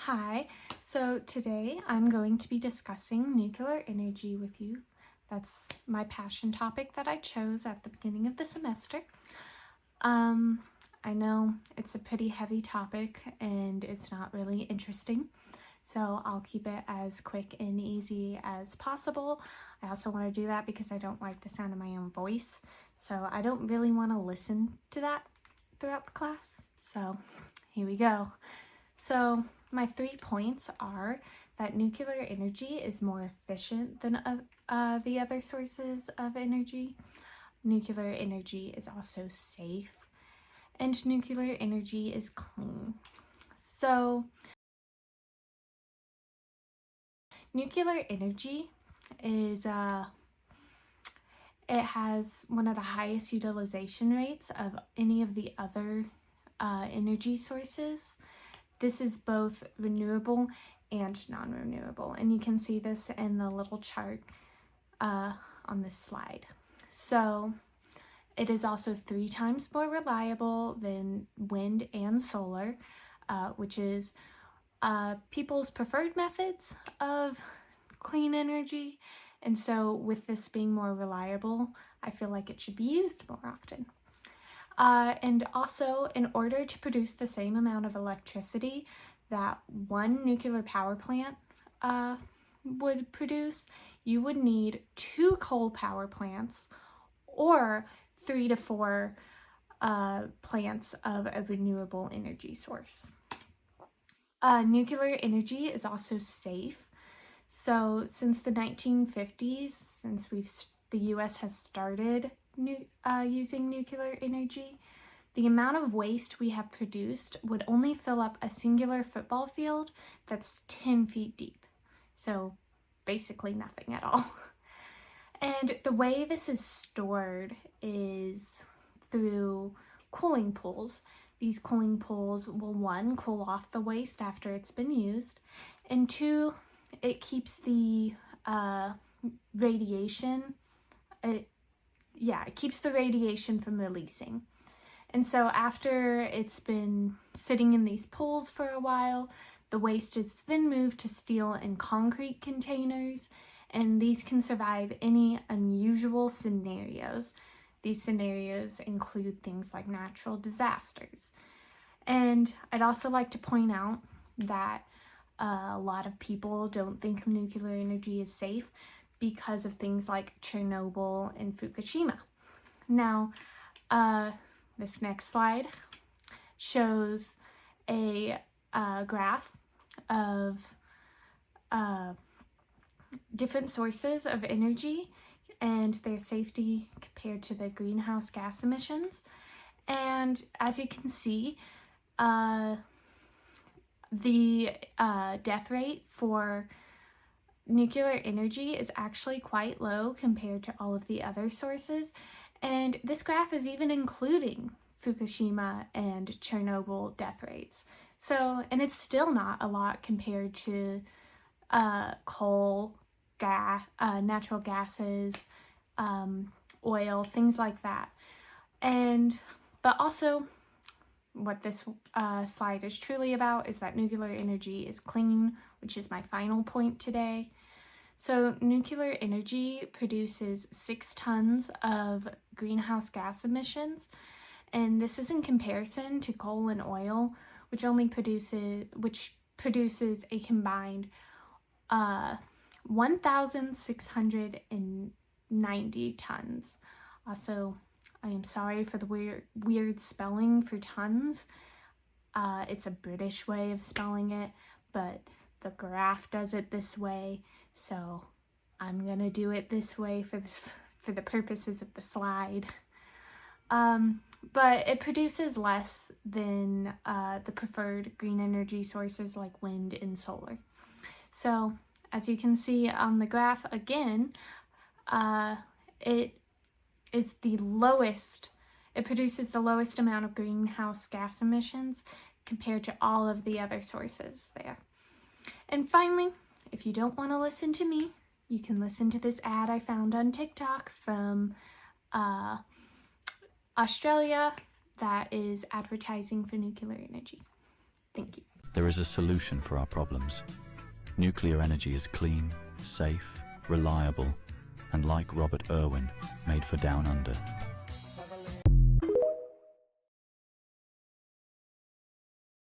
Hi, so today I'm going to be discussing nuclear energy with you. That's my passion topic that I chose at the beginning of the semester. I know it's a pretty heavy topic and it's not really interesting, so I'll keep it as quick and easy as possible. I also want to do that because I don't like the sound of my own voice, so I don't really want to listen to that throughout the class. So here we go. So my 3 points are that nuclear energy is more efficient than the other sources of energy. Nuclear energy is also safe, and nuclear energy is clean. So nuclear energy is it has one of the highest utilization rates of any of the other energy sources. This is both renewable and non-renewable, and you can see this in the little chart on this slide. So it is also 3 times more reliable than wind and solar, which is people's preferred methods of clean energy. And so with this being more reliable, I feel like it should be used more often. And also, in order to produce the same amount of electricity that one nuclear power plant would produce, you would need 2 coal power plants or 3 to 4 plants of a renewable energy source. Nuclear energy is also safe. So since the 1950s, since the US has started using nuclear energy, the amount of waste we have produced would only fill up a singular football field that's 10 feet deep. So basically nothing at all. And the way this is stored is through cooling pools. These cooling pools will, 1, cool off the waste after it's been used, and 2, it keeps the radiation, it keeps the radiation from releasing. And so after it's been sitting in these pools for a while, the waste is then moved to steel and concrete containers, and these can survive any unusual scenarios. These scenarios include things like natural disasters. And I'd also like to point out that a lot of people don't think nuclear energy is safe because of things like Chernobyl and Fukushima. Now, this next slide shows a graph of different sources of energy and their safety compared to the greenhouse gas emissions. And as you can see, the death rate for nuclear energy is actually quite low compared to all of the other sources. And this graph is even including Fukushima and Chernobyl death rates. So, and it's still not a lot compared to coal, gas, natural gases, oil, things like that. But also, what this slide is truly about is that nuclear energy is clean, which is my final point today. So nuclear energy produces 6 tons of greenhouse gas emissions, and this is in comparison to coal and oil, which produces a combined 1,690 tons. Also, I am sorry for the weird spelling for tons. It's a British way of spelling it, but the graph does it this way, so I'm gonna do it this way for the purposes of the slide. But it produces less than the preferred green energy sources like wind and solar. So as you can see on the graph again, it produces the lowest amount of greenhouse gas emissions compared to all of the other sources there. And finally, if you don't want to listen to me, you can listen to this ad I found on TikTok from Australia that is advertising for nuclear energy. Thank you. There is a solution for our problems. Nuclear energy is clean, safe, reliable, and like Robert Irwin, made for Down Under.